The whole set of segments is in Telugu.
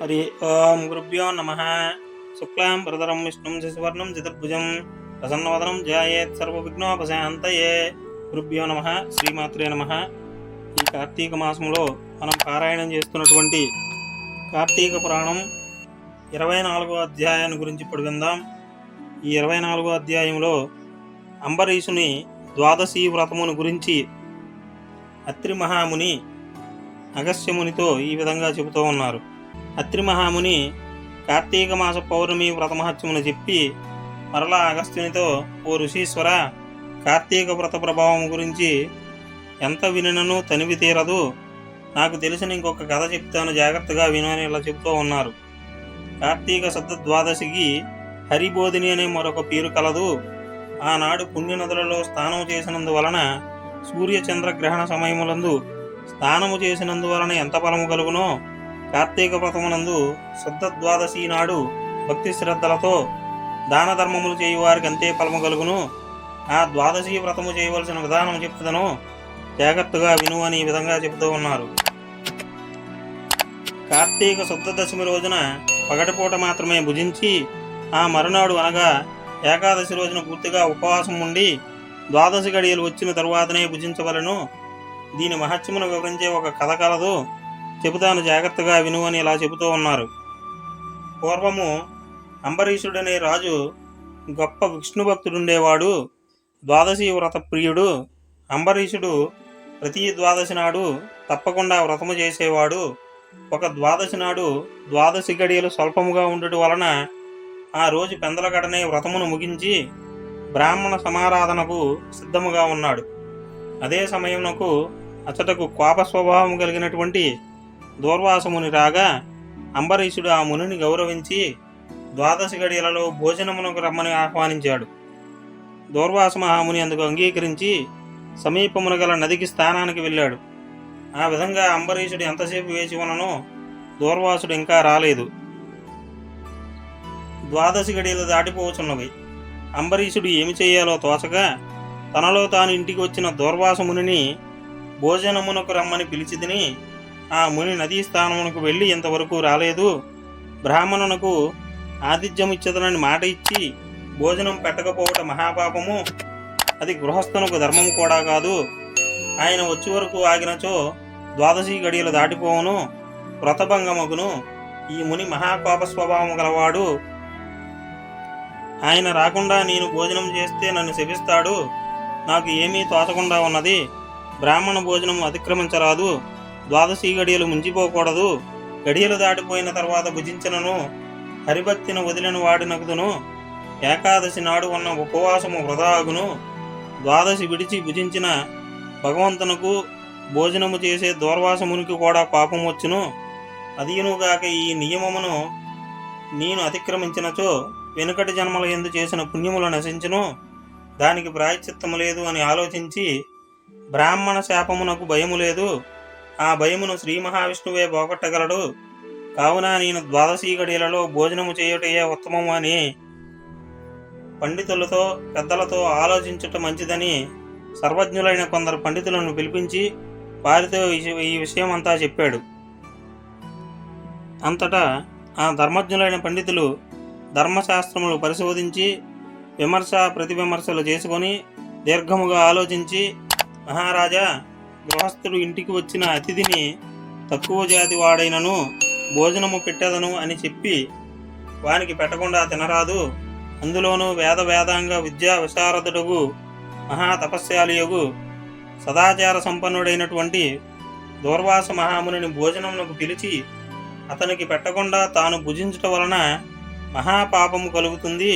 हरि ओम गुरुभ्यो नमः। शुक्लां वरदरं विष्णुं शशिवर्णं चतुर्भुजं प्रसन्नवदनं ध्यायेत् सर्वविघ्नोपशान्तये। గురుభ్యో నమః. శ్రీమాత్రే నమః. ఈ కార్తీక మాసంలో మనం పారాయణం చేస్తున్నటువంటి కార్తీక పురాణం 24వ అధ్యాయాన్ని గురించి ఇప్పుడు విందాం. ఈ 24వ అధ్యాయంలో అంబరీషుని ద్వాదశి వ్రతమును గురించి అత్రి మహాముని అగస్త్యమునితో ఈ విధంగా చెబుతూ ఉన్నారు. అత్రి మహాముని కార్తీక మాస పౌర్ణమి వ్రతమహత్యమును చెప్పి మరలా అగస్త్యునితో, ఓ ఋషీశ్వర, కార్తీక వ్రత ప్రభావం గురించి ఎంత వినినను తనివి తీరదు. నాకు తెలిసిన ఇంకొక కథ చెప్తాను, జాగ్రత్తగా విను అని ఇలా చెబుతూ ఉన్నారు. కార్తీక శుద్ధ ద్వాదశికి హరిబోధిని అనే మరొక పేరు కలదు. ఆనాడు పుణ్యనదులలో స్నానం చేసినందువలన, సూర్యచంద్ర గ్రహణ సమయములందు స్నానము చేసినందువలన ఎంత ఫలము కలుగునో, కార్తీక వ్రతమునందు శుద్ధ ద్వాదశి నాడు భక్తి శ్రద్ధలతో దాన ధర్మములు చేయువారికి అంతే ఫలము కలుగును. ఆ ద్వాదశి వ్రతము చేయవలసిన విధానం చెప్తుదను, జాగ్రత్తగా విను అని ఈ విధంగా చెబుతూ ఉన్నారు. కార్తీక శుద్ధ దశమి రోజున పగటిపూట మాత్రమే భుజించి, ఆ మరునాడు అనగా ఏకాదశి రోజున పూర్తిగా ఉపవాసం ఉండి ద్వాదశి గడియలు వచ్చిన తరువాతనే భుజించవలను. దీని మహత్యమును వివరించే ఒక కథ కలదు, చెబుతాను, జాగ్రత్తగా విను అని ఇలా చెబుతూ ఉన్నారు. పూర్వము అంబరీషుడనే రాజు గొప్ప విష్ణు భక్తుడుండేవాడు. ద్వాదశి వ్రత ప్రియుడు. అంబరీషుడు ప్రతి ద్వాదశి నాడు తప్పకుండా వ్రతము చేసేవాడు. ఒక ద్వాదశి నాడు ద్వాదశి గడియలు స్వల్పముగా ఉండటం వలన ఆ రోజు పెందలగడనే వ్రతమును ముగించి బ్రాహ్మణ సమారాధనకు సిద్ధముగా ఉన్నాడు. అదే సమయమునకు అతడకు కోప స్వభావం కలిగినటువంటి దూర్వాసముని రాగా, అంబరీషుడు ఆ మునిని గౌరవించి ద్వాదశి గడియలలో భోజనమునకు రమ్మని ఆహ్వానించాడు. దూర్వాస మహాముని అందుకు అంగీకరించి సమీపమున గల నదికి స్నానానికి వెళ్ళాడు. ఆ విధంగా అంబరీషుడు ఎంతసేపు వేచి ఉన్ననో దూర్వాసుడు ఇంకా రాలేదు. ద్వాదశి గడియలు దాటిపోవచ్చున్నవి. అంబరీషుడు ఏమి చేయాలో తోచగా తనలో తాను ఇంటికి వచ్చిన దూర్వాస మునిని భోజనమునకు రమ్మని పిలిచిదిని. ఆ ముని నదీ స్థానమునకు వెళ్ళి ఇంతవరకు రాలేదు. బ్రాహ్మణునకు ఆతిథ్యం ఇచ్చదనని మాట ఇచ్చి భోజనం పెట్టకపోవట మహాపాపము. అది గృహస్థునకు ధర్మము కూడా కాదు. ఆయన వచ్చే వరకు ఆగినచో ద్వాదశి గడియలు దాటిపోవును, వ్రతభంగమగును. ఈ ముని మహాపాప స్వభావం గలవాడు. ఆయన రాకుండా నేను భోజనం చేస్తే నన్ను శపిస్తాడు. నాకు ఏమీ తోచకుండా ఉన్నది. బ్రాహ్మణ భోజనం అతిక్రమించరాదు. ద్వాదశి గడియలు ముంచిపోకూడదు. గడియలు దాటిపోయిన తర్వాత భుజించనను. హరిభక్తిని వదిలిన వాడినగుదును. ఏకాదశి నాడు ఉన్న ఉపవాసము వృధా అగును. ద్వాదశి విడిచి భుజించిన భగవంతునకు భోజనము చేసే దూర్వాసమునికి కూడా పాపం వచ్చును. అదియునుగాక ఈ నియమమును నేను అతిక్రమించినచో వెనుకటి జన్మల యందు చేసిన పుణ్యములు నశించును. దానికి ప్రాయశ్చిత్తము లేదు అని ఆలోచించి, బ్రాహ్మణ శాపమునకు భయము లేదు, ఆ భయమును శ్రీ మహావిష్ణువే పోగొట్టగలడు. కావున నేను ద్వాదశి గడియలలో భోజనము చేయుటయే ఉత్తమము అని పండితులతో పెద్దలతో ఆలోచించుట మంచిదని సర్వజ్ఞులైన కొందరు పండితులను పిలిపించి వారితో ఈ విషయం అంతా చెప్పాడు. అంతటా ఆ ధర్మజ్ఞులైన పండితులు ధర్మశాస్త్రములు పరిశోధించి విమర్శ ప్రతివిమర్శలు చేసుకొని దీర్ఘముగా ఆలోచించి, మహారాజా, గృహస్థుడు ఇంటికి వచ్చిన అతిథిని తక్కువ జాతి వాడైనను భోజనము పెట్టదను అని చెప్పి వానికి పెట్టకుండా తినరాదు. అందులోనూ వేదాంగ విద్యా విశారదుడుగు మహాతపస్యాలియగు సదాచార సంపన్నుడైనటువంటి దూర్వాస మహామునిని భోజనమునకు పిలిచి అతనికి పెట్టకుండా తాను భుజించుట వలన మహాపాపము కలుగుతుంది.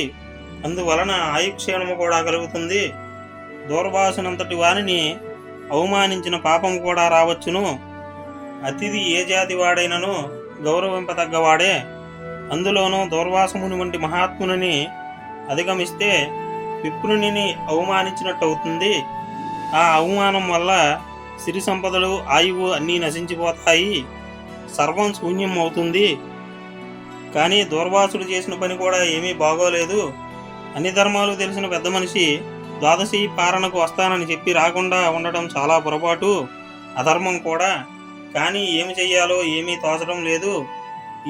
అందువలన ఆయుక్షేణము కూడా కలుగుతుంది. దూర్వాసునంతటి వారిని అవమానించిన పాపం కూడా రావచ్చును. అతిథి ఏ జాతి వాడైనను గౌరవింపతగ్గవాడే. అందులోనూ దూర్వాసముని వంటి మహాత్ముని అధిగమిస్తే విప్రుని అవమానించినట్టు అవుతుంది. ఆ అవమానం వల్ల సిరి సంపదలు, ఆయువు అన్నీ నశించిపోతాయి. సర్వం శూన్యం అవుతుంది. కానీ దూర్వాసుడు చేసిన పని కూడా ఏమీ బాగోలేదు. అన్ని ధర్మాలు తెలిసిన పెద్ద మనిషి ద్వాదశి పారణకు వస్తానని చెప్పి రాకుండా ఉండటం చాలా పొరపాటు, అధర్మం కూడా. కానీ ఏమి చెయ్యాలో ఏమీ తోచడం లేదు.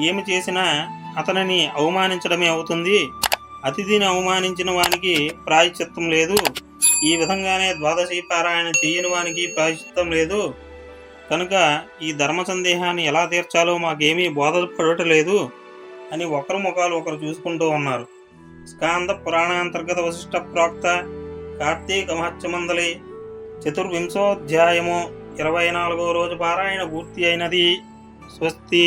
ఏమి చేసినా అతనిని అవమానించడమే అవుతుంది. అతిథిని అవమానించిన వానికి ప్రాయశ్చిత్తం లేదు. ఈ విధంగానే ద్వాదశి పారాయణ చెయ్యని వానికి ప్రాయశ్చిత్తం లేదు. కనుక ఈ ధర్మ సందేహాన్ని ఎలా తీర్చాలో మాకేమీ బోధపడటలేదు అని ఒకరు ముఖాలు ఒకరు చూసుకుంటూ ఉన్నారు. స్కాంద పురాణాంతర్గత వశిష్ట ప్రోక్త కార్తీక మహత్యమందలి 24వ అధ్యాయము 24వ రోజు పారాయణ పూర్తి అయినది. స్వస్తి.